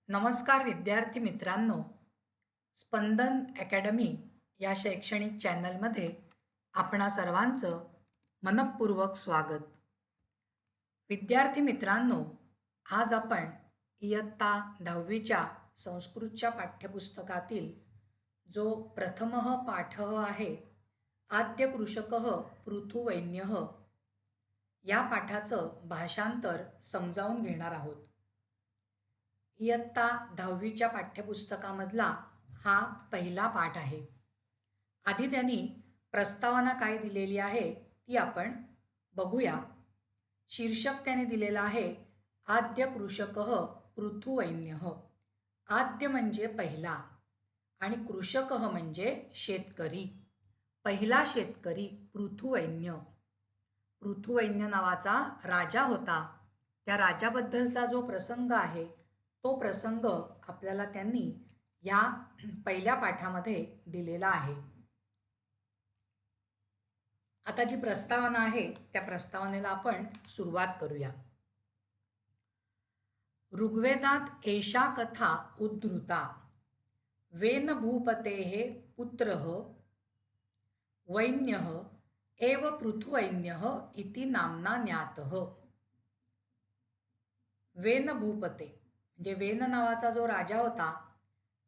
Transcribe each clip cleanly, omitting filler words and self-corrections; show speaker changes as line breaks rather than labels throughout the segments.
नमस्कार विद्यार्थी मित्रांनो, स्पंदन अकॅडमी या शैक्षणिक चॅनलमध्ये आपणा सर्वांचं मनःपूर्वक स्वागत. विद्यार्थी मित्रांनो, आज आपण इयत्ता 10वीच्या संस्कृतच्या पाठ्यपुस्तकातील जो प्रथमः पाठः आहे, आद्य कृषकः पृथुवैन्यः, या पाठाचं भाषांतर समजावून घेणार आहोत. इयत्ता 10वीच्या पाठ्यपुस्तकामधला हा पहिला पाठ आहे. आधी त्यांनी प्रस्तावना काय दिलेली आहे ती आपण बघूया. शीर्षक त्याने दिलेलं आहे आद्य कृषकः पृथुवैन्यः. आद्य म्हणजे पहिला आणि कृषकः म्हणजे शेतकरी. पहिला शेतकरी पृथुवैन्य. पृथुवैन्य नावाचा राजा होता. त्या राजाबद्दलचा जो प्रसंग आहे तो प्रसंग आपल्याला त्यांनी या पहिल्या पाठामध्ये दिलेला आहे. आता जी प्रस्तावना आहे त्या प्रस्तावनेला आपण सुरुवात करूया. ऋग्वेदात एषा कथा उद्धृता. वेन भूपतेः पुत्रः वैन्यः एव पृथुवैन्यः इति नाम्ना ज्ञातः. वेन भूपते म्हणजे वेन नावाचा जो राजा होता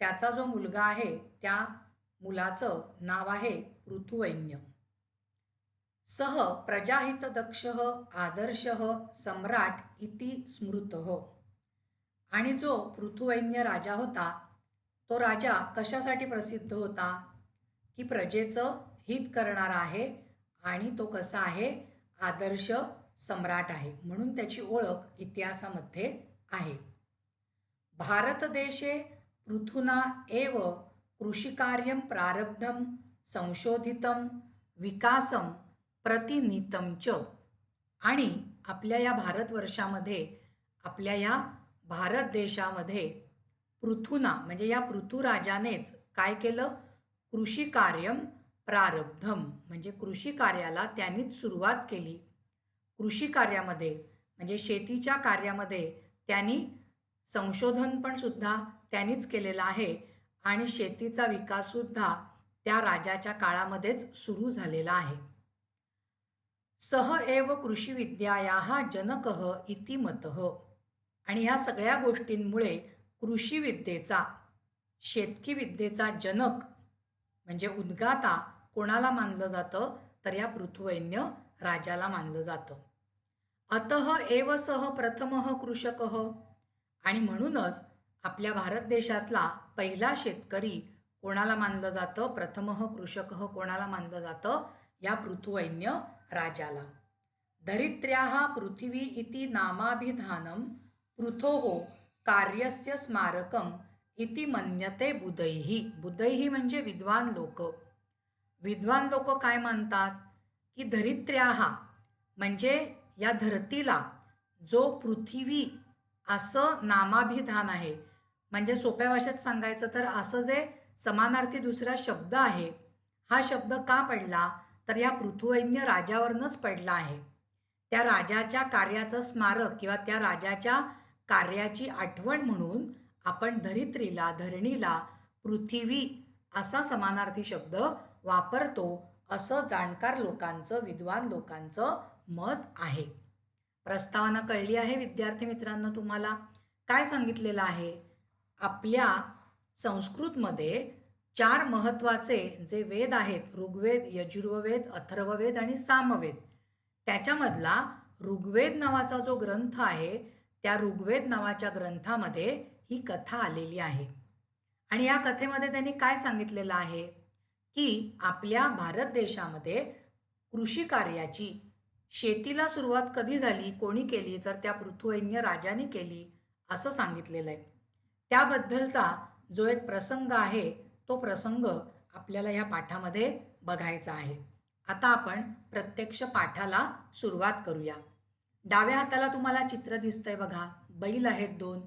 त्याचा जो मुलगा आहे त्या मुलाचं नाव आहे पृथुवैन्य. सह प्रजाहितदक्षः आदर्शः सम्राट इति स्मृतः. आणि जो पृथुवैन्य राजा होता तो राजा कशासाठी प्रसिद्ध होता की प्रजेचं हित करणारा आहे आणि तो कसा आहे, आदर्श सम्राट आहे, म्हणून त्याची ओळख इतिहासामध्ये आहे. भारतदेशे पृथुना एव कृषिकार्यं प्रारब्धं संशोधितं विकासं प्रतिनीतं च. आणि आपल्या या भारतवर्षामध्ये, आपल्या या भारत देशामध्ये पृथुना म्हणजे या पृथुराजानेच काय केलं, कृषिकार्यं प्रारब्धम म्हणजे कृषी कार्याला त्यांनीच सुरुवात केली. कृषी कार्यामध्ये म्हणजे शेतीच्या कार्यामध्ये त्यांनी संशोधन पण सुद्धा त्यांनीच केलेलं आहे आणि शेतीचा विकास सुद्धा त्या राजाच्या काळामध्येच सुरू झालेला आहे. सह एव कृषी विद्यायाः जनकः इति मतः. आणि ह्या सगळ्या गोष्टींमुळे कृषी विद्येचा, शेतकी विद्येचा जनक म्हणजे उद्गाता कोणाला मानलं जातं तर या पृथुवैन्य राजाला मानलं जातं. अतः एव सह प्रथमः कृषकः. आणि म्हणूनच आपल्या भारत देशातला पहिला शेतकरी कोणाला मानलं जातं, प्रथमः कृषकः कोणाला मानलं जातं, या पृथुवैन्य राजाला. धरित्र्याः पृथिवी इति नामाभिधानं पृथोः कार्यस्य स्मारकम इति मन्यते बुधैः. बुधैः म्हणजे विद्वान लोक. विद्वान लोक काय मानतात की धरित्र्याः म्हणजे या धरतीला जो पृथ्वी असं नामाभिधान आहे, म्हणजे सोप्या भाषेत सांगायचं तर असं जे समानार्थी दुसरा शब्द आहे, हा शब्द का पडला तर या पृथुवैन्य राजावरनंच पडला आहे. त्या राजाच्या कार्याचं स्मारक किंवा त्या राजाच्या कार्याची आठवण म्हणून आपण धरित्रीला, धरणीला पृथ्वी असा समानार्थी शब्द वापरतो, असं जाणकार लोकांचं, विद्वान लोकांचं मत आहे. प्रस्तावना कळली आहे विद्यार्थी मित्रांनो तुम्हाला? काय सांगितलेलं आहे? आपल्या संस्कृतमध्ये 4 महत्त्वाचे जे वेद आहेत, ऋग्वेद, यजुर्वेद, अथर्ववेद आणि सामवेद, त्याच्यामधला ऋग्वेद नावाचा जो ग्रंथ आहे त्या ऋग्वेद नावाच्या ग्रंथामध्ये ही कथा आलेली आहे. आणि या कथेमध्ये त्यांनी काय सांगितलेलं आहे की आपल्या भारत देशामध्ये कृषी कार्याची, शेतीला सुरुवात कधी झाली, कोणी केली तर त्या पृथुवैन्य राजाने केली असं सांगितलेलं आहे. त्याबद्दलचा जो एक प्रसंग आहे तो प्रसंग आपल्याला या पाठामध्ये बघायचा आहे. आता आपण प्रत्यक्ष पाठाला सुरुवात करूया. डाव्या हाताला तुम्हाला चित्र दिसतंय बघा. बैल आहेत 2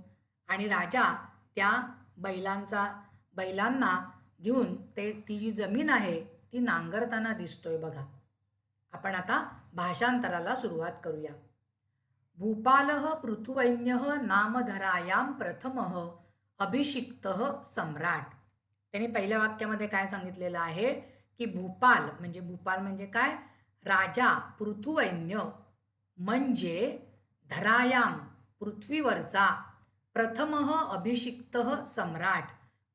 आणि राजा त्या बैलांना घेऊन ती जी जमीन आहे ती नांगरताना दिसतोय बघा. आपण आता भाषांतराला सुरुवात करूया. भूपालः पृथुवैन्यः नामधरायां प्रथमः अभिषिक्त सम्राट. त्याने पहिल्या वाक्यामध्ये काय सांगितलेलं आहे की भूपाल म्हणजे काय, राजा पृथुवैन्य म्हणजे धरायाम पृथ्वीवरचा प्रथमः अभिषिक्त सम्राट,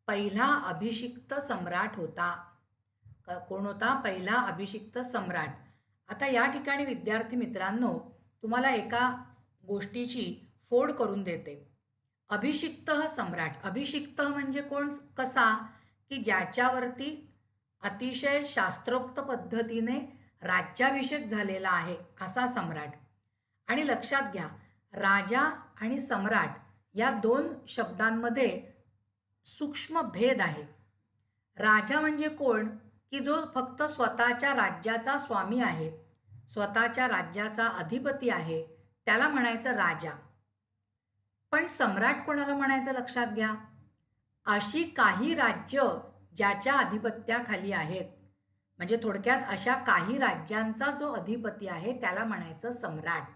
पहिला अभिषिक्त सम्राट होता. कोण होता? पहिला अभिषिक्त सम्राट. आता या ठिकाणी विद्यार्थी मित्रांनो, तुम्हाला एका गोष्टीची फोड करून देते. अभिषिक्त सम्राट, अभिषिक्त म्हणजे कोण, कसा, की ज्याच्यावरती अतिशय शास्त्रोक्त पद्धतीने राज्याभिषेक झालेला आहे असा सम्राट. आणि लक्षात घ्या, राजा आणि सम्राट या दोन शब्दांमध्ये सूक्ष्म भेद आहे. राजा म्हणजे कोण, की जो फक्त स्वतःच्या राज्याचा स्वामी आहे, स्वतःच्या राज्याचा अधिपती आहे, त्याला म्हणायचं राजा. पण सम्राट कोणाला म्हणायचं लक्षात घ्या, अशी काही राज्य ज्याच्या अधिपत्याखाली आहेत, म्हणजे थोडक्यात अशा काही राज्यांचा जो अधिपती आहे त्याला म्हणायचं सम्राट.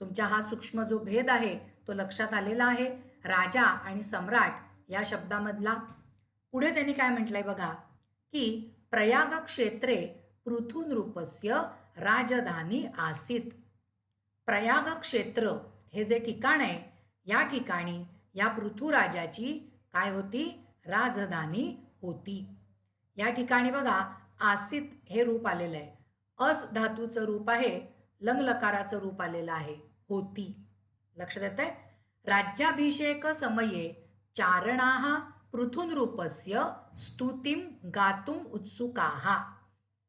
तुमच्या हा सूक्ष्म जो भेद आहे तो लक्षात आलेला आहे राजा आणि सम्राट या शब्दामधला. पुढे त्यांनी काय म्हटलंय बघा, की प्रयाग क्षेत्रे पृथुनृपस्य राजधानी आसीत. प्रयाग क्षेत्र हे जे ठिकाण आहे, या ठिकाणी या पृथुराजाची काय होती, राजधानी होती. या ठिकाणी बघा आसीत हे रूप आलेलं आहे, अस धातूचं रूप आहे, लंग लकाराचं रूप आलेलं आहे, होती. लक्षात येत आहे. राज्याभिषेक समये चारणाः पृथुनृपस्य स्तुतिम गातुम उत्सुकाः.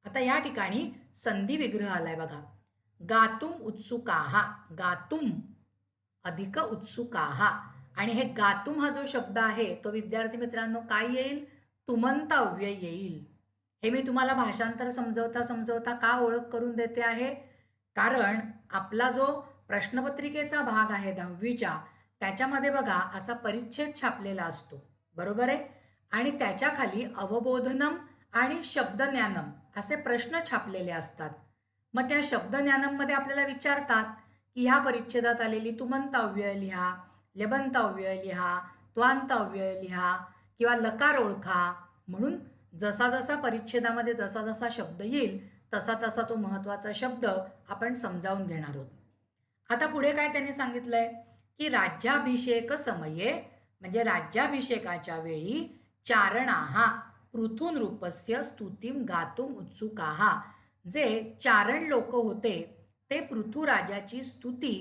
आता या ठिकाणी संधी विग्रह आलाय बघा, गातुम उत्सुकाः, गातुम अधिक उत्सुकाः. आणि हे गातुम हा जो शब्द आहे तो विद्यार्थी मित्रांनो काय येईल, तुमंत अव्यय येईल. हे मी तुम्हाला भाषांतर समजवता समजवता का ओळख करून देते आहे, कारण आपला जो प्रश्नपत्रिकेचा भाग आहे 10वीच्या, त्याच्यामध्ये बघा असा परिच्छेद छापलेला असतो, बरोबर आहे. आणि त्याच्याखाली अवबोधनम आणि शब्दज्ञानम असे प्रश्न छापलेले असतात. मग त्या शब्दज्ञानममध्ये आपल्याला विचारतात की ह्या परिच्छेदात आलेली तुमंत अव्यय लिहा, लेबंत अव्यय लिहा, त्वांत अव्यय लिहा किंवा लकार ओळखा. म्हणून जसा जसा परिच्छेदामध्ये जसा जसा शब्द येईल तसा तसा तो महत्त्वाचा शब्द आपण समजावून घेणार आहोत. आता पुढे काय त्यांनी सांगितलंय, की राज्याभिषेक समये म्हणजे राज्याभिषेकाच्या वेळी चारणाः पृथुनृपस्य स्तुतिम गातुम उत्सुकाः, जे चारण लोक होते ते पृथुराजाची स्तुती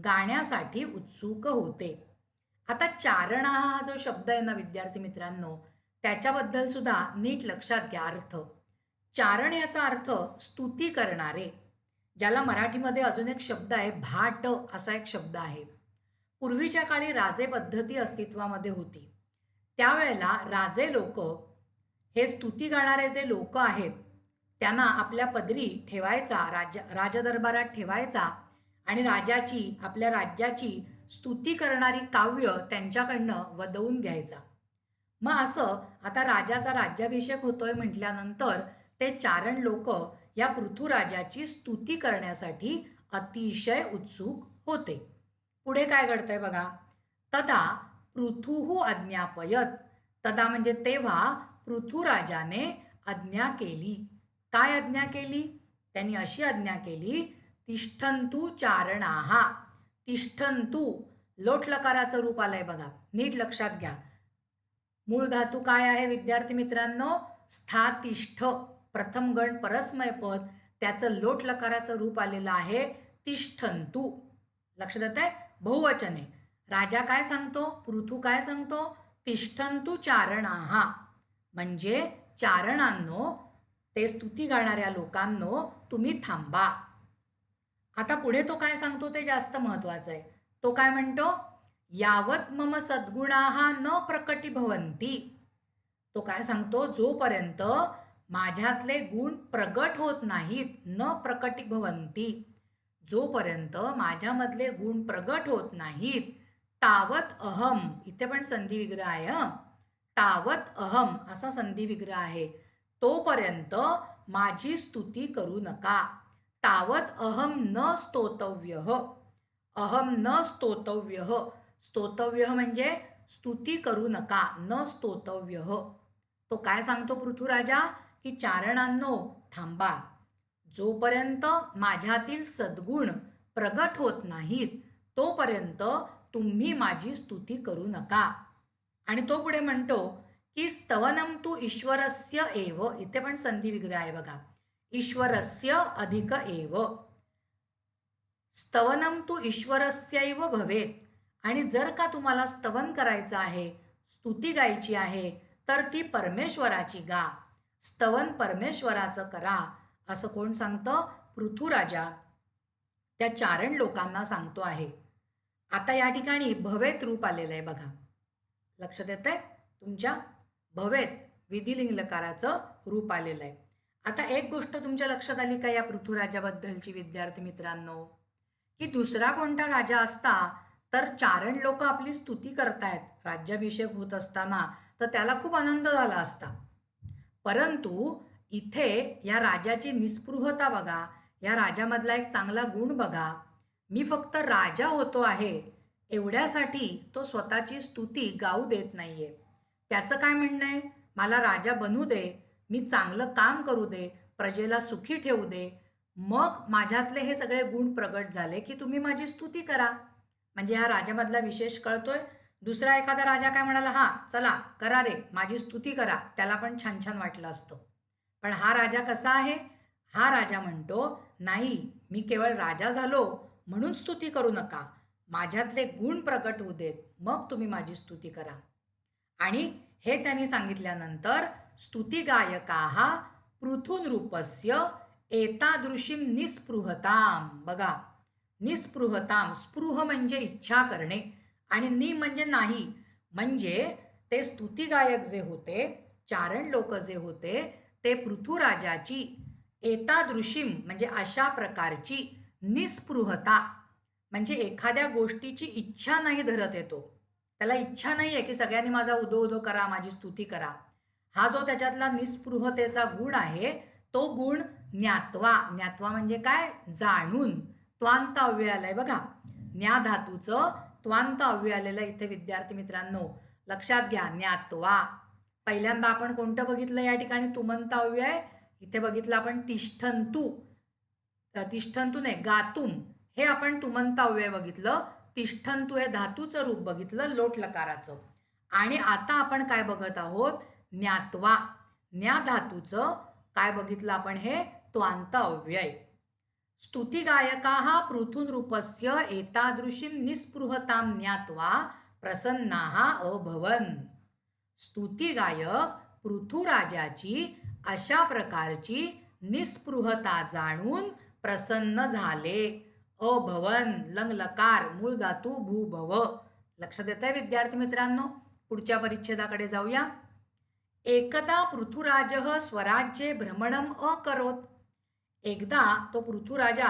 गाण्यासाठी उत्सुक होते. आता चारणा हा जो शब्द आहे ना विद्यार्थी मित्रांनो, त्याच्याबद्दल सुद्धा नीट लक्षात घ्या अर्थ. चारण याचा अर्थ स्तुती करणारे, ज्याला मराठीमध्ये अजून एक शब्द आहे भाट असा एक शब्द आहे. पूर्वीच्या काळी राजे पद्धती अस्तित्वामध्ये होती. त्यावेळेला राजे लोक हे स्तुती गाणारे जे लोक आहेत त्यांना आपल्या पदरी ठेवायचा, राजदरबारात ठेवायचा आणि राजाची, आपल्या राज्याची स्तुती करणारी काव्य त्यांच्याकडनं वदवून घ्यायचा. मग असं आता राजाचा राज्याभिषेक होतोय म्हटल्यानंतर ते चारण लोक या पृथुराजाची स्तुती करण्यासाठी अतिशय उत्सुक होते. पुढे काय घडतंय बघा, तदा पृथुः आज्ञापयत. तदा म्हणजे तेव्हा पृथुराजाने आज्ञा केली. काय आज्ञा केली? त्यांनी अशी आज्ञा केली, तिष्ठन्तु चारणाः. तिष्ठन्तु लोट लकाराचं रूप आलंय बघा, नीट लक्षात घ्या. मूळ धातू काय आहे विद्यार्थी मित्रांनो, स्थातिष्ठ. प्रथम गण परस्मय पद, त्याचं लोट लकाराचं रूप आलेलं आहे तिष्ठन्तु. लक्षात येत आहे, बहुवचन आहे. राजा काय सांगतो, पृथु काय सांगतो, तिष्ठन्तु चारणाः म्हणजे चारणांनो, ते स्तुती गाणाऱ्या लोकांनो तुम्ही थांबा. आता पुढे तो काय सांगतो ते जास्त महत्वाचं आहे. तो काय म्हणतो, यावत मम सद्गुणाः न प्रकटीभवन्ति. तो काय सांगतो, जोपर्यंत माझ्यातले गुण प्रगट होत नाहीत, न प्रकटीभवन्ति, जोपर्यंत माझ्यामधले गुण प्रगट होत नाहीत, तावत अहम, इथे पण संधी विग्रह आहे, तावत अहम असा संधी विग्रह आहे, तोपर्यंत माझी स्तुती करू नका. तावत अहम न स्तोतव्यः. अहम न स्तोतव्यः. स्तोतव्यः म्हणजे स्तुती करू नका, न स्तोतव्य. तो काय सांगतो पृथ्वीराजा की चारणांनो थांबा, जोपर्यंत माझ्यातील सद्गुण प्रगट होत नाहीत तोपर्यंत तुम्ही माझी स्तुती करू नका. आणि तो पुढे म्हणतो की स्तवनम तू ईश्वरस्य एव, इथे पण संधी विग्रह आहे बघा, ईश्वरस्य अधिक एव, स्तवनम तू ईश्वरस्यैव भवेत. आणि जर का तुम्हाला स्तवन करायचं आहे, स्तुती गायची आहे, तर ती परमेश्वराची गा, स्तवन परमेश्वराचं करा, असं कोण सांगतं? पृथ्वीराजा त्या चारण लोकांना सांगतो आहे. आता या ठिकाणी भवेत रूप आलेलं आहे बघा, लक्षात येत आहे तुमच्या? भवेत विधिलिंग लकाराचं रूप आलेलं आहे. आता एक गोष्ट तुमच्या लक्षात आली का या पृथ्वीराजाबद्दलची विद्यार्थी मित्रांनो, की दुसरा कोणता राजा असता तर चारण लोक आपली स्तुती करतायत राज्याभिषेक होत असताना, तर त्याला खूप आनंद झाला असता. परंतु इथे या राजाची निस्पृहता बघा, या राजामधला एक चांगला गुण बघा. मी फक्त राजा होतो आहे एवढ्यासाठी तो स्वतःची स्तुती गाऊ देत नाहीये. त्याचं काय म्हणणं आहे? मला राजा बनू दे, मी चांगलं काम करू दे, प्रजेला सुखी ठेवू दे, मग माझ्यातले हे सगळे गुण प्रगट झाले की तुम्ही माझी स्तुती करा. म्हणजे हा राजामधला विशेष कळतोय. दुसरा एखादा राजा काय म्हणाला, हा चला करा रे, माझी स्तुती करा, त्याला पण छान छान वाटलं असतं. पण हा राजा कसा आहे? हा राजा म्हणतो नाही, मी केवळ राजा झालो म्हणून स्तुती करू नका, माझ्यातले गुण प्रकट होऊ देत, मग तुम्ही माझी स्तुती करा. आणि हे त्यांनी सांगितल्यानंतर स्तुती गायकाहा पृथून रूपस्य एतादृशीम निस्पृहताम. बघा, निस्पृहताम, स्पृह म्हणजे इच्छा करणे आणि नि म्हणजे नाही. म्हणजे ते स्तुती गायक जे होते, चारण लोक जे होते, ते पृथ्वीराजाची एतादृशीम म्हणजे अशा प्रकारची, निस्पृहता म्हणजे एखाद्या गोष्टीची इच्छा नाही धरत येतो, त्याला इच्छा नाही आहे की सगळ्यांनी माझा उदो उदो करा, माझी स्तुती करा. हा जो त्याच्यातला निस्पृहतेचा गुण आहे, तो गुण ज्ञात्वा, ज्ञात्वा म्हणजे काय? जाणून. त्वांत अव्यय आलाय बघा, ज्ञा धातूचं त्वांत अव्यय आलेलं इथे विद्यार्थी मित्रांनो, लक्षात घ्या. ज्ञात्वा पहिल्यांदा आपण कोणतं बघितलं या ठिकाणी? तुमंत अव्यय. इथे बघितलं आपण तिष्ठंतु, तिष्ठंतु नाही गातुम, हे आपण तुमंत अव्यय बघितलं. तिष्ठंतु हे धातूचं रूप बघितलं लोट लकाराचं. आणि आता आपण काय बघत आहोत? ज्ञात्वा, ज्ञा धातूचं काय बघितलं आपण? हे त्वांत अव्यय. स्तुती गायकाः पृथून रूपस्य एतादृशीं निस्पृहतां ज्ञात्वा प्रसन्नाः अभवन. स्तुती गायक पृथ्वीराजाची अशा प्रकारची निस्पृहता जाणून प्रसन्न झाले. अभवन, लंग लकार, मूळ धातू भूभव. लक्षात येत आहे विद्यार्थी मित्रांनो? पुढच्या परिच्छेदाकडे जाऊया. एकदा पृथ्वीराजः स्वराज्ये भ्रमणम अकरोत. एकदा तो पृथ्वीराजा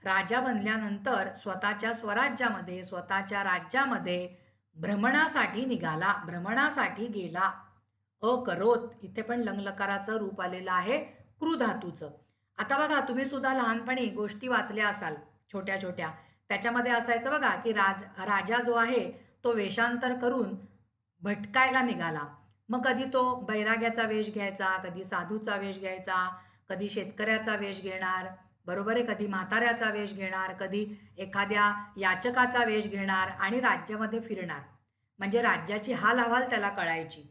राजा बनल्यानंतर स्वतःच्या स्वराज्यामध्ये, स्वतःच्या राज्यामध्ये भ्रमणासाठी निघाला, भ्रमणासाठी गेला. अकरोत, इथे पण लंगलकाराचं रूप आलेलं आहे कृ धातूचं. आता बघा, तुम्ही सुद्धा लहानपणी गोष्टी वाचल्या असाल छोट्या छोट्या, त्याच्यामध्ये असायचं बघा की राजा जो आहे तो वेषांतर करून भटकायला निघाला. मग कधी तो बैराग्याचा वेश घ्यायचा, कधी साधूचा वेश घ्यायचा, कधी शेतकऱ्याचा वेश घेणार, बरोबर आहे, कधी म्हाताऱ्याचा वेश घेणार, कधी एखाद्या याचकाचा वेश घेणार आणि राज्यामध्ये फिरणार. म्हणजे राज्याची हाल हवाल त्याला कळायची.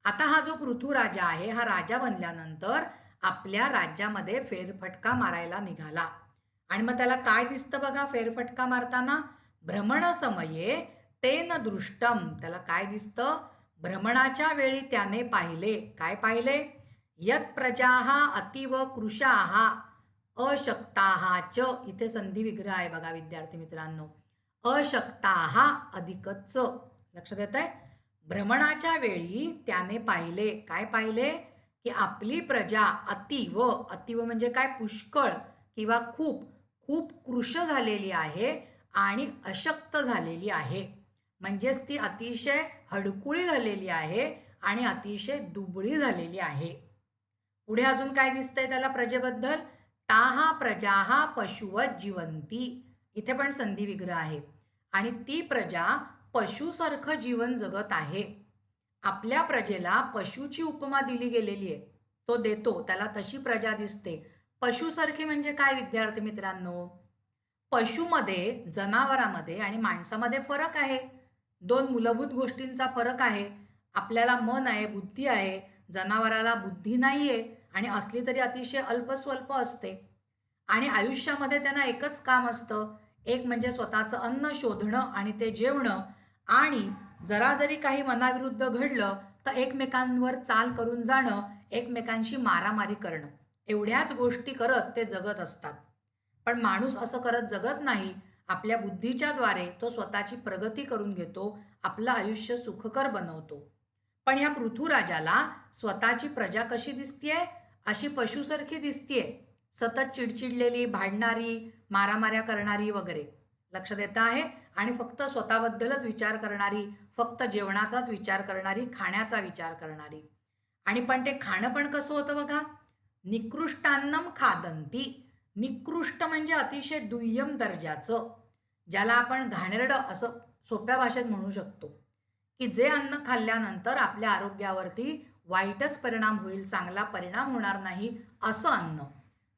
आता हा जो पृथ्वीराजा आहे, हा राजा बनल्यानंतर आपल्या राज्यामध्ये फेरफटका मारायला निघाला. आणि मग त्याला काय दिसतं बघा फेरफटका मारताना? भ्रमण समये तेन दृष्टम. त्याला काय दिसतं? भ्रमणाच्या वेळी त्याने पाहिले. काय पाहिले? यत प्रजाः अतीव कृशाः अशक्ताः च. इथे संधी विग्रह आहे बघा विद्यार्थी मित्रांनो, अशक्ताः अधिक च. लक्षात येत आहे? भ्रमणाच्या वेळी त्याने पाहिले. काय पाहिले? की आपली प्रजा अतीव, अतीव म्हणजे काय? पुष्कळ किंवा खूप खूप कृश झालेली आहे आणि अशक्त झालेली आहे. म्हणजेच ती अतिशय हडकुळी झालेली आहे आणि अतिशय दुबळी झालेली आहे. पुढे अजून काय दिसतंय त्याला प्रजेबद्दल? ताहा प्रजाहा पशुवत जीवंती. इथे पण संधी विग्रह आहे. आणि ती प्रजा पशुसारखं जीवन जगत आहे. आपल्या प्रजेला पशुची उपमा दिली गेलेली आहे. तो देतो, त्याला तशी प्रजा दिसते. पशुसारखी म्हणजे काय विद्यार्थी मित्रांनो? पशुमध्ये, जनावरामध्ये आणि माणसामध्ये फरक आहे. दोन मूलभूत गोष्टींचा फरक आहे. आपल्याला मन आहे, बुद्धी आहे. जनावराला बुद्धी नाहीये आणि असली तरी अतिशय अल्पस्वल्प असते. आणि आयुष्यामध्ये त्यांना एकच काम असतं, एक म्हणजे स्वतःचं अन्न शोधणं आणि ते जेवणं आणि जरा जरी काही मनाविरुद्ध घडलं तर एकमेकांवर चाल करून जाणं, एकमेकांशी मारामारी करणं. एवढ्याच गोष्टी करत ते जगत असतात. पण माणूस असं करत जगत नाही. आपल्या बुद्धीच्या द्वारे तो स्वतःची प्रगती करून घेतो, आपलं आयुष्य सुखकर बनवतो. पण ह्या पृथ्वीराजाला स्वतःची प्रजा कशी दिसतीये? अशी पशुसारखी दिसतीये. सतत चिडचिडलेली, भांडणारी, मारामाऱ्या करणारी वगैरे. लक्ष देता आहे? आणि फक्त स्वतःबद्दलच विचार करणारी, फक्त जेवणाचाच विचार करणारी, खाण्याचा विचार करणारी. आणि पण ते खाणं पण कसं होतं बघा. निकृष्टान्नम खादंती. निकृष्ट म्हणजे अतिशय दुय्यम दर्जाचं, ज्याला आपण घाणेरडं असं सोप्या भाषेत म्हणू शकतो, की जे अन्न खाल्ल्यानंतर आपल्या आरोग्यावरती वाईटच परिणाम होईल, चांगला परिणाम होणार नाही असं अन्न.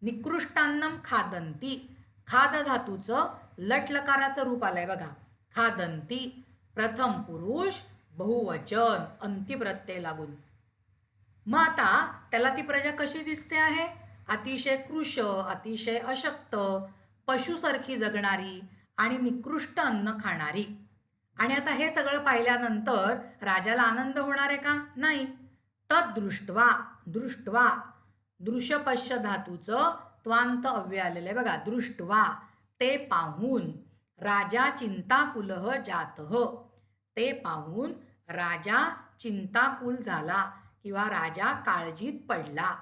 निकृष्टान्नम खादंती. खाद धातूचं लटलकाराचं रूप आलंय बघा. खादंती प्रथम पुरुष बहुवचन अंती प्रत्यय लागून. मग आता त्याला ती प्रजा कशी दिसते आहे? अतिशय कृश, अतिशय अशक्त, पशुसारखी जगणारी आणि निकृष्ट अन्न खाणारी. आणि आता हे सगळं पाहिल्यानंतर राजाला आनंद होणार आहे का? नाही. तद्दृष्ट्वा, दृष्ट्वा, दृश्यपश्य धातूचं त्वांत अव्यय आलेलं आहे बघा. दृष्ट्वा, ते पाहून, राजा चिंताकुलः जातः. ते पाहून राजा चिंताकुल झाला किंवा राजा काळजीत पडला.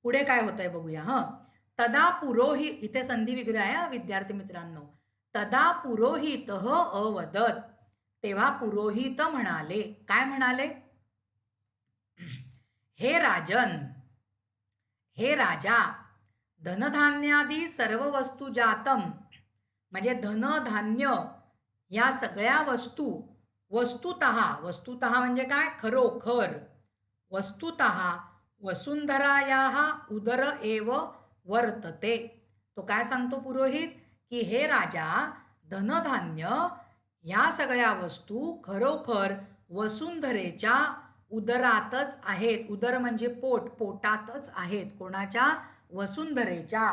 पुढे काय होतंय बघूया. तदा पुरोहित, इथे संधी विग्रह आहे विद्यार्थी मित्रांनो. तदा पुरोहितः अवदत. तेव्हा पुरोहित म्हणाले. काय म्हणाले? हे राजन, हे राजा, धनधान्यादी सर्व वस्तू जातम, म्हणजे धन धान्य या सगळ्या वस्तू वस्तुतः, वस्तुतः म्हणजे काय? खरोखर. वस्तुतः वसुंधरायाः उदर एव वर्तते. तो काय सांगतो पुरोहित? की हे राजा, धनधान्य ह्या सगळ्या वस्तू खरोखर वसुंधरेच्या उदरातच आहेत. उदर म्हणजे पोट, पोटातच आहेत. कोणाच्या? वसुंधरेच्या,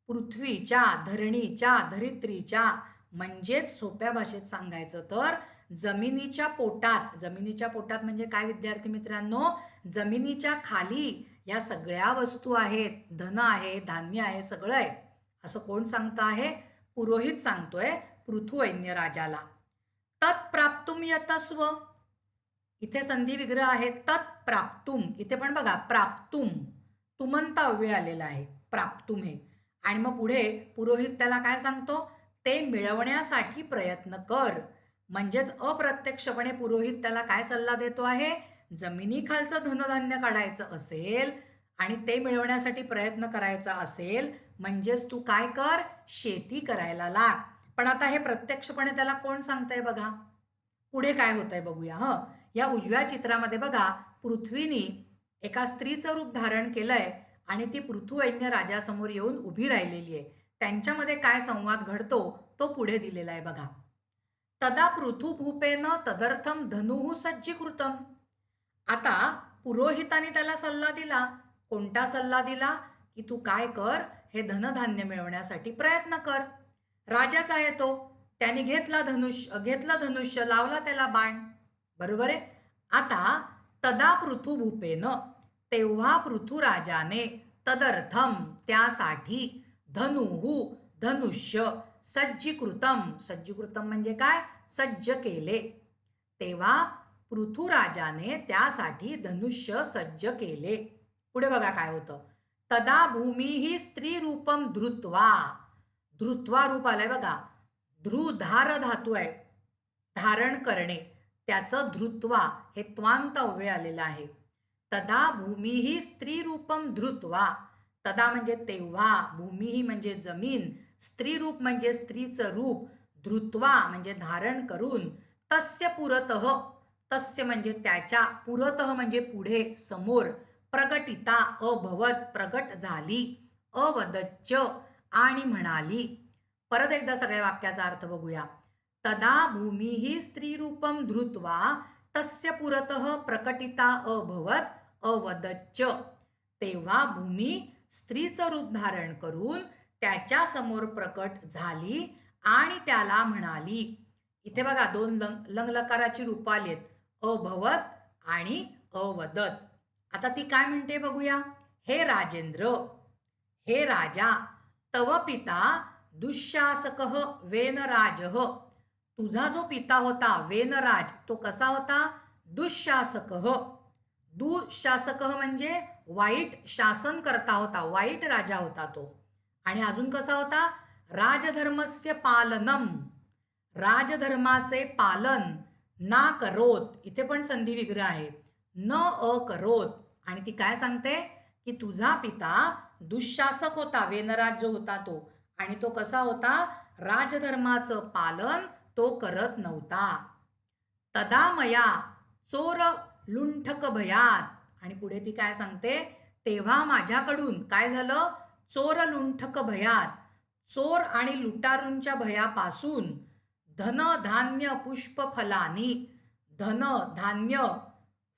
पृथ्वीच्या, धरणीच्या, धरित्रीच्या. म्हणजेच सोप्या भाषेत सांगायचं तर जमिनीच्या पोटात. जमिनीच्या पोटात म्हणजे काय विद्यार्थी मित्रांनो? जमिनीच्या खाली या सगळ्या वस्तू आहेत. धन आहे, धान्य आहे, सगळं आहे. असं कोण सांगतं आहे? पुरोहित सांगतोय पृथुवैन्य राजाला. तत्प्राप्तुम यतस्व. इथे संधी विग्रह आहे. तत्प्राप्तुम. इथे पण बघा प्राप्तुम, तुमंत अव्यय आलेला आहे. प्राप्तुम हे. आणि मग पुढे पुरोहित त्याला काय सांगतो? ते मिळवण्यासाठी प्रयत्न कर. म्हणजेच अप्रत्यक्षपणे पुरोहित त्याला काय सल्ला देतो आहे? जमिनीखालचं धनधान्य काढायचं असेल आणि ते मिळवण्यासाठी प्रयत्न करायचा असेल म्हणजेच तू काय कर? शेती करायला लाग. पण आता हे प्रत्यक्षपणे त्याला कोण सांगतंय बघा. पुढे काय होतंय बघूया. या उजव्या चित्रामध्ये बघा, पृथ्वीनी एका स्त्रीचं रूप धारण केलंय आणि ती पृथुवैन्य राजासमोर येऊन उभी राहिलेली आहे. त्यांच्यामध्ये काय संवाद घडतो तो पुढे दिलेला आहे बघा. तदा पृथुभूपेन तदर्थम धनुः सज्जीकृतम. आता पुरोहिताने त्याला सल्ला दिला. कोणता सल्ला दिला? की तू काय कर? हे धनधान्य मिळवण्यासाठी प्रयत्न कर. राजाच आहे तो. त्याने घेतलं धनुष्य, लावला त्याला बाण. बरोबर आहे. आता तदा पृथुभूपेन, तेव्हा पृथुराजाने, तदर्थम त्यासाठी, धनुः धनुष्य, सज्जीकृतम, सज्जीकृतम म्हणजे काय? सज्ज केले. तेव्हा पृथुराजाने त्यासाठी धनुष्य सज्ज केले. पुढे बघा काय होतं. तदा भूमी स्त्री रूपम धृत्वा. धृत्वा रूप आलंय बघा. धार धातू आहे, धारण करणे. त्याचं धृत्वा हे त्वांत अव्यय आलेलं आहे. तदा भूमी स्त्री रूपम धृत्वा. तदा म्हणजे तेव्हा, भूमी म्हणजे जमीन, स्त्री रूप म्हणजे स्त्रीचं रूप, धृत्वा म्हणजे धारण करून, तस्य पुरतः, तस्य म्हणजे त्याच्या, पुरतः म्हणजे पुढे, समोर, प्रगटिता अभवत प्रगट झाली, अवदच्च आणि म्हणाली. परत एकदा सगळ्या वाक्याचा अर्थ बघूया. तदा भूमी स्त्रीरूपम धृत्वा तस्य पुरतः प्रकटिता अभवत अवदच्च. तेव्हा भूमी स्त्रीचं रूप धारण करून त्याच्या समोर प्रकट झाली आणि त्याला म्हणाली. इथे बघा दोन लंगलकाराची रूपं आली आहेत, अभवत आणि अवदत. आता ती काय म्हणते बघूया. हे राजेंद्र, हे राजा, तव पिता दुःशासकः वेनराजः. तुझा जो पिता होता वेनराज तो कसा होता. दुःशासकः. दुःशासकः म्हणजे वाईट शासन करता होता, वाईट राजा होता तो. आणि अजून कसा होता. राजधर्मस्य पालनम, राजधर्माचे पालन ना करोत. इथे पण संधी विग्रह आहे, न अकरोत. आणि ती काय सांगते की तुझा पिता दुःशासक होता, वेनराज जो होता तो, आणि तो कसा होता. राजधर्माचं पालन तो करत नव्हता. तदा मया चोर लुंठक भयात. आणि पुढे ती काय सांगते. तेव्हा माझ्याकडून काय झालं. चोर लुंठक भयात, चोर आणि लुटारूंच्या भयापासून, धन धान्य पुष्प फलानी, धन धान्य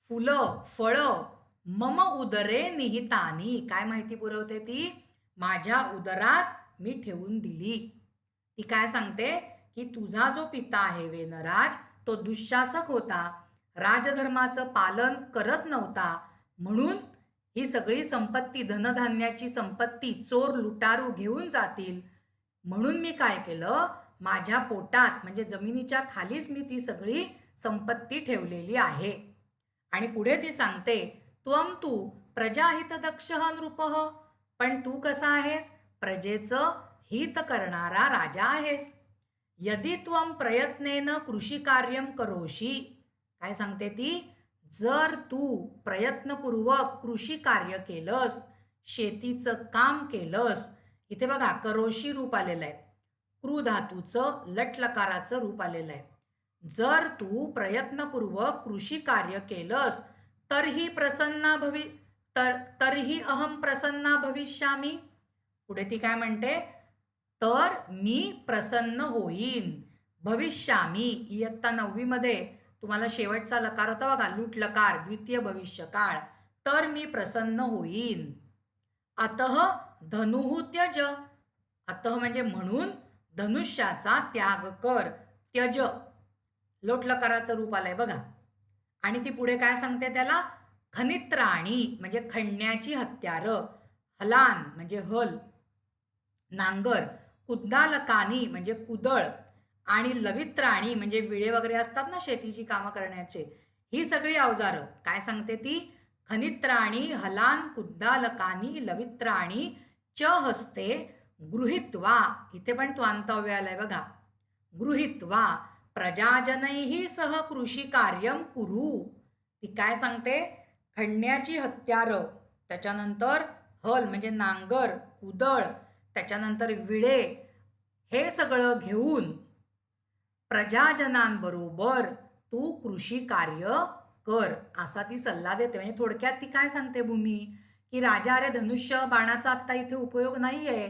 फुलं फळं, मम उदरे निहितानी. काय माहिती पुरवते ती. माझ्या उदरात मी ठेवून दिली. ती काय सांगते की तुझा जो पिता आहे वेनराज तो दुःशासक होता, राजधर्माचं पालन करत नव्हता, म्हणून ही सगळी संपत्ती, धनधान्याची संपत्ती चोर लुटारू घेऊन जातील, म्हणून मी काय केलं. माझ्या पोटात म्हणजे जमिनीच्या खालीच मी ती सगळी संपत्ती ठेवलेली आहे. आणि पुढे ती सांगते. त्वम तू प्रजाहित दक्ष नृपः. पण तू कसा आहेस. प्रजेचं हित करणारा राजा आहेस. यदि त्वम प्रयत्नेन कृषी कार्यम करोशी. काय सांगते ती. जर तू प्रयत्नपूर्वक कृषी कार्य केलंस, शेतीचं काम केलंस. इथे बघा करोशी रूप आलेलं आहे, क्रू धातूचं लटलकाराचं रूप आलेलं आहे. जर तू प्रयत्नपूर्वक कृषी कार्य केलंस तरही प्रसन्ना तरीही अहम प्रसन्ना भविष्यामी. पुढे ती काय म्हणते. तर मी प्रसन्न होईन. भविष्यामी इयत्ता 9वी मध्ये तुम्हाला शेवटचा लकार होता बघा, लूट लकार, द्वितीय भविष्य काळ. तर मी प्रसन्न होईन. अतः धनुः त्यज. अतः म्हणजे म्हणून, धनुष्याचा त्याग कर. त्यज लोटलकाराचं रूप आलंय बघा. आणि ती पुढे काय सांगते त्याला. खनित्राणी म्हणजे खणण्याची हत्यारं, हलान म्हणजे हल, नांगर, कुद्दालकानी म्हणजे कुदळ, आणि लवित्राणी म्हणजे विळे वगैरे असतात ना शेतीची कामं करण्याचे, ही सगळी अवजारं. काय सांगते ती. खनित्राणी हलान कुद्दालकानी लवित्राणी च हस्ते गृहीत्वा. इथे पण त्वांतव्य आलाय बघा. गृहीत्वा प्रजाजनैः सह कृषी कार्यम कुरु. ती काय सांगते. खणण्याची हत्यारं, त्याच्यानंतर हल म्हणजे नांगर, कुदळ, त्याच्यानंतर विळे, हे सगळं घेऊन प्रजाजनांबरोबर तू कृषी कार्य कर, असा ती सल्ला देते. म्हणजे थोडक्यात ती काय सांगते भूमी की राजा, अरे धनुष्य बाणाचा आत्ता इथे उपयोग नाहीये.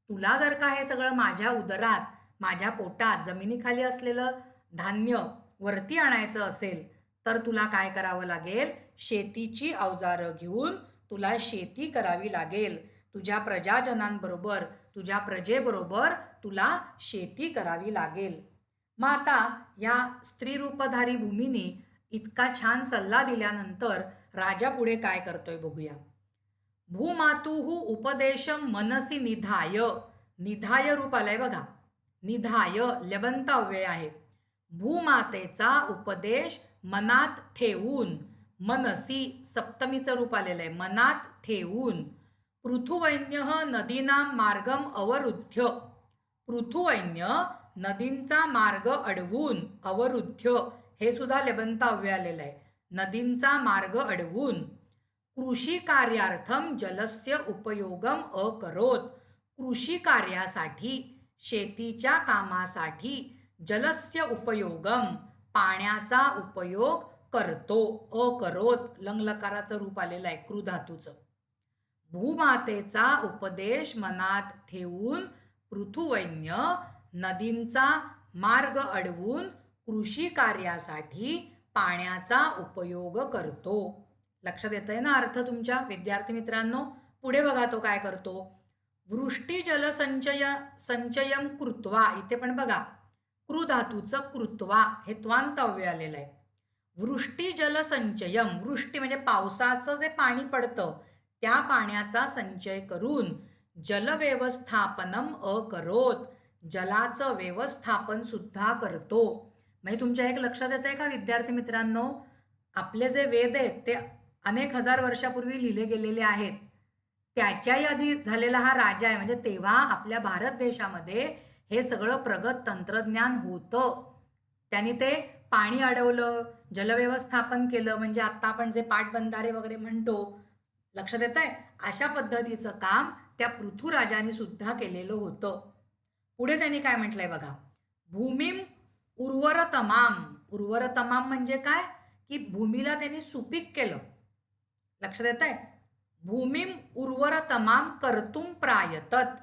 तुला जर का हे सगळं माझ्या उदरात, माझ्या पोटात, जमिनीखाली असलेलं धान्य वरती आणायचं असेल तर तुला काय करावं लागेल. शेतीची अवजारं घेऊन तुला शेती करावी लागेल. तुझ्या प्रजाजनांबरोबर, तुझ्या प्रजेबरोबर तुला शेती करावी लागेल. मग आता या स्त्रीरूपधारी भूमीने इतका छान सल्ला दिल्यानंतर राजा पुढे काय करतोय बघूया. भूमातुः उपदेशम मनसी निधाय. निधाय रूप आलंय बघा. निधाय लबंत अव्यय आहे. भूमातेचा उपदेश मनात ठेवून, मनसी सप्तमीचं रूप आलेलं आहे, मनात ठेवून. पृथुवैन्यः नदीनां मार्गम अवरुद्ध्य. पृथुवैन्य नदींचा मार्ग अडवून, अवरुद्ध्य हे सुद्धा लेबंत अव्यय आलेलं आहे. नदींचा मार्ग अडवून. कृषी कार्यार्थम जलस्य उपयोगम अकरोत. कृषी कार्यासाठी, शेतीच्या कामासाठी जलस्य उपयोगम पाण्याचा उपयोग करतो. अकरोत लंगलकाराचं रूप आलेलं आहे क्रू धातूचं. भूमातेचा उपदेश मनात ठेवून पृथुवैन्य नदींचा मार्ग अडवून कृषी कार्यासाठी पाण्याचा उपयोग करतो. लक्षात येतंय ना अर्थ तुमच्या विद्यार्थी मित्रांनो? पुढे बघा तो काय करतो. वृष्टी संचयम कृत्वा, इथे पण बघा कृ धातूचं कृत्वा हे त्वांत अव्यय आलेलं आहे. वृष्टी जलसंचयम, वृष्टी म्हणजे पावसाचं जे पाणी पडतं त्या पाण्याचा संचय करून जलव्यवस्थापनम अकरोत, जलाचं व्यवस्थापन सुद्धा करतो. म्हणजे तुमच्या एक लक्षात येत आहे का विद्यार्थी मित्रांनो, आपले जे वेद आहेत ते अनेक हजार वर्षापूर्वी लिहिले गेलेले आहेत. त्याच्याही आधी झालेला हा राजा आहे. म्हणजे तेव्हा आपल्या भारत देशामध्ये हे सगळं प्रगत तंत्रज्ञान होतं. त्यांनी ते पाणी अडवलं, जलव्यवस्थापन केलं, म्हणजे आता आपण जे पाटबंधारे वगैरे म्हणतो, लक्षात येत आहे, अशा पद्धतीचं काम त्या पृथ्वीराजाने सुद्धा केलेलं होतं. पुढे त्यांनी काय म्हटलंय बघा. भूमीम उर्वरतमाम, उर्वरतमाम म्हणजे काय की भूमीला त्यांनी सुपीक केलं. लक्षात येत आहे. भूमीम उर्वरतमाम कर्तुम प्रायतत,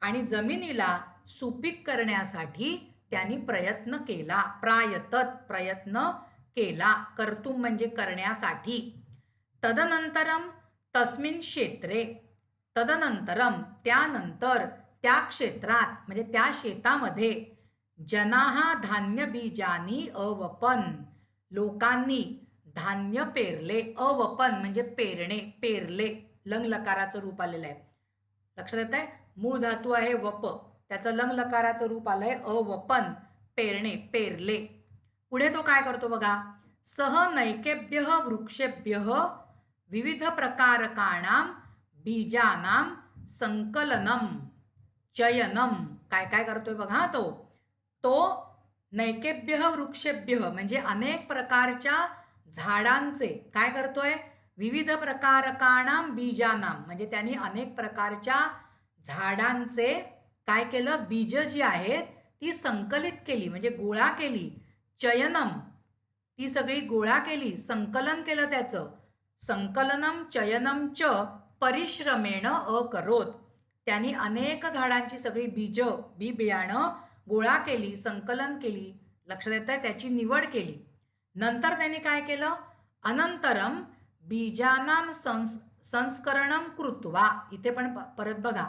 आणि जमिनीला सुपीक करण्यासाठी त्यांनी प्रयत्न केला. प्रायतत प्रयत्न केला, कर्तुम म्हणजे करण्यासाठी. तदनंतरम तस्मिन क्षेत्रे, तदनंतरम त्यानंतर त्या क्षेत्रात म्हणजे त्या शेतामध्ये जनाहा धान्य बीजानी अवपन, लोकांनी धान्य पेरले. अवपन म्हणजे पेरणे, पेरले, लंग लकाराचं रूप आलेलं आहे. लक्षात येत आहे. मूळ धातू आहे वप, त्याचं लंग लकाराचं रूप आलंय अवपन, पेरणे, पेरले. पुढे तो काय करतो बघा. सह नैकेभ्य वृक्षेभ्य विविध प्रकारकाणाम बीजानाम संकलनम चयनम, काय काय करतोय बघा तो नैकेभ्य वृक्षेभ्य म्हणजे अनेक प्रकारच्या झाडांचे काय करतोय. विविध प्रकारकाणाम बीजानाम म्हणजे त्यांनी अनेक प्रकारच्या झाडांचे काय केलं, बीज जी आहेत ती संकलित केली म्हणजे गोळा केली. चयनम, ती सगळी गोळा केली, संकलन केलं त्याचं. संकलनम चयनम च परिश्रमेण अकरोत, त्यांनी अनेक झाडांची सगळी बीज बी बियाणं गोळा केली, संकलन केली. लक्षात येत आहे, त्याची निवड केली. नंतर त्यांनी काय केलं. अनंतरम बीजानाम संस्करणम कृत्वा, इथे पण परत बघा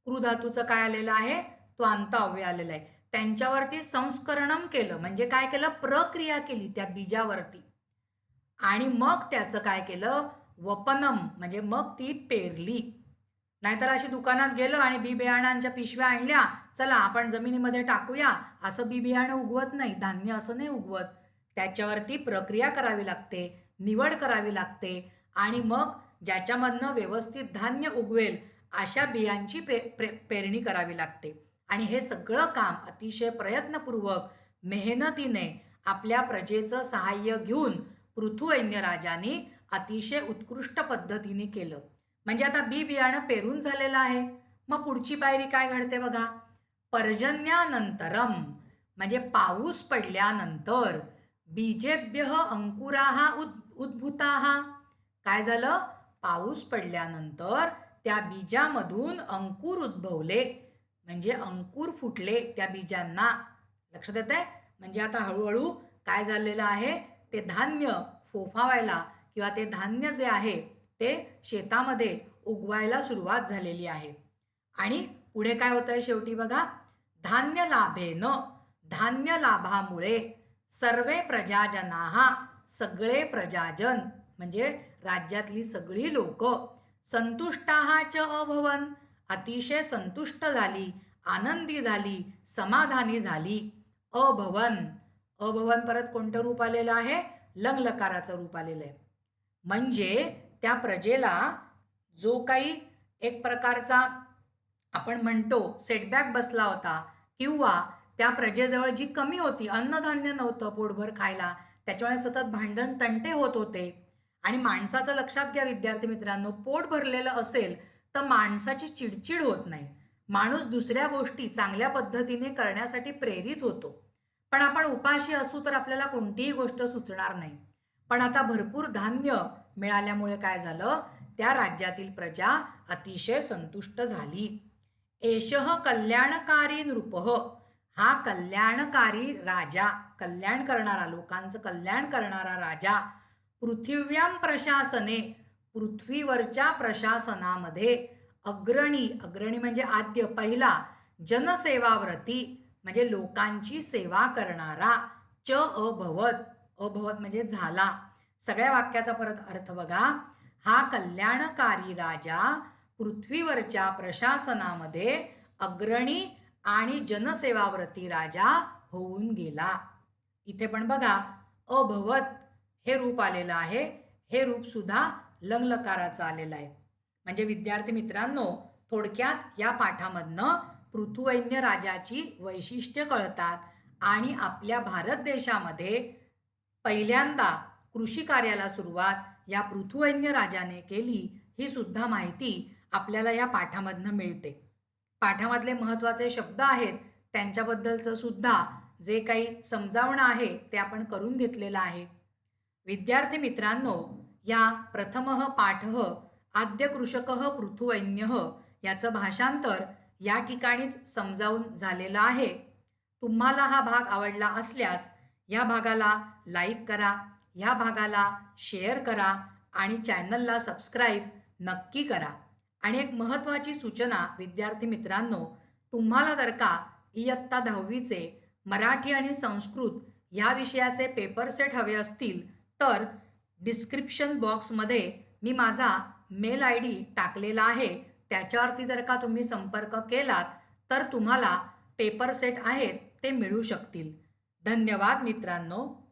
कृ धातूचं काय आलेलं आहे, त्वांत अव्यय आलेलं आहे. त्यांच्यावरती संस्करणम केलं म्हणजे काय केलं, प्रक्रिया केली त्या बीजावरती. आणि मग त्याचं काय केलं, वपनम म्हणजे मग ती पेरली. नाहीतर अशी दुकानात गेलो आणि बी बियाणांच्या पिशव्या आणल्या, चला आपण जमिनीमध्ये टाकूया, असं बी बियाणं उगवत नाही. धान्य असं नाही उगवत. त्याच्यावरती प्रक्रिया करावी लागते, निवड करावी लागते, आणि मग ज्याच्यामधनं व्यवस्थित धान्य उगवेल अशा बियांची पेरणी करावी लागते. आणि हे सगळं काम अतिशय प्रयत्नपूर्वक मेहनतीने आपल्या प्रजेचं सहाय्य घेऊन पृथुवैन्य राजाने अतिशय उत्कृष्ट पद्धतीने केलं. म्हणजे आता बी बियाणं पेरून झालेलं आहे. मग पुढची पायरी काय घडते बघा. पर्जन्यानंतरम म्हणजे पाऊस पडल्यानंतर बीजेभ्य अंकुराहा उद्भूताहा, काय झालं, पाऊस पडल्यानंतर त्या बीजामधून अंकुर उद्भवले म्हणजे अंकुर फुटले त्या बीजांना. लक्षात येत आहे. म्हणजे आता हळूहळू काय झालेलं आहे, ते धान्य फोफावायला किंवा ते धान्य जे आहे ते शेतामध्ये उगवायला सुरुवात झालेली आहे. आणि पुढे काय होत आहे शेवटी बघा. धान्य लाभेन, धान्य लाभामुळे सर्वे प्रजाजनाहा, सगळे प्रजाजन म्हणजे राज्यातली सगळी लोक, संतुष्टाहा च अभवन, अतिशय संतुष्ट झाली, आनंदी झाली, समाधानी झाली. अभवन, अभवन परत कोणतं रूप आलेलं आहे, लंग लकाराचं रूप आलेलं आहे. म्हणजे त्या प्रजेला जो काही एक प्रकारचा आपण म्हणतो सेटबॅक बसला होता, किंवा त्या प्रजेजवळ जी कमी होती, अन्नधान्य नव्हतं पोटभर खायला, त्याच्यामुळे सतत भांडण तंटे होत होते. आणि माणसाचं लक्षात घ्या विद्यार्थी मित्रांनो, पोट भरलेलं असेल तर माणसाची चिडचिड होत नाही, माणूस दुसऱ्या गोष्टी चांगल्या पद्धतीने करण्यासाठी प्रेरित होतो. पण आपण उपाशी असू तर आपल्याला कोणतीही गोष्ट सुचणार नाही. पण आता भरपूर धान्य मिळाल्यामुळे काय झालं, त्या राज्यातील प्रजा अतिशय संतुष्ट झाली. एषः कल्याणकारी नृपः, हा कल्याणकारी राजा, कल्याण करणारा, लोकांचं कल्याण करणारा राजा, पृथिव्यां प्रशासने, पृथ्वीवरच्या प्रशासनामध्ये अग्रणी, अग्रणी म्हणजे आद्य, पहिला, जनसेवाव्रती म्हणजे लोकांची सेवा करणारा, च अभवत, अभवत म्हणजे झाला. सगळ्या वाक्याचा परत अर्थ बघा. हा कल्याणकारी राजा पृथ्वीवरच्या प्रशासनामध्ये अग्रणी आणि जनसेवाव्रती राजा होऊन गेला. इथे पण बघा, अभवत हे रूप आलेलं आहे. हे रूप सुद्धा लंगलकाराचं आलेलं आहे. म्हणजे विद्यार्थी मित्रांनो, थोडक्यात या पाठामधनं पृथुवैन्य राजाची वैशिष्ट्य कळतात आणि आपल्या भारत देशामध्ये पहिल्यांदा कृषी कार्याला सुरुवात या पृथुवैन्य राजाने केली, ही सुद्धा माहिती आपल्याला या पाठामधनं मिळते. पाठामधले महत्त्वाचे शब्द आहेत त्यांच्याबद्दलचं सुद्धा जे काही समजावणं आहे ते आपण करून घेतलेलं आहे. विद्यार्थी मित्रांनो, या प्रथमः पाठः आद्य कृषकः पृथुवैन्यः याचं भाषांतर या ठिकाणीच समजावून झालेलं आहे. तुम्हाला हा भाग आवडला असल्यास या भागाला लाईक करा, या भागाला शेअर करा आणि चॅनलला सबस्क्राईब नक्की करा. आणि एक महत्त्वाची सूचना विद्यार्थी मित्रांनो, तुम्हाला जर का इयत्ता 10वीचे मराठी आणि संस्कृत या विषयाचे पेपर सेट हवे असतील तर डिस्क्रिप्शन बॉक्समध्ये मी माझा मेल ID टाकलेला आहे. त्याच्यावरती जर का तुम्ही संपर्क केलात तर तुम्हाला पेपर सेट आहेत ते मिळू शकतील. धन्यवाद मित्रांनो.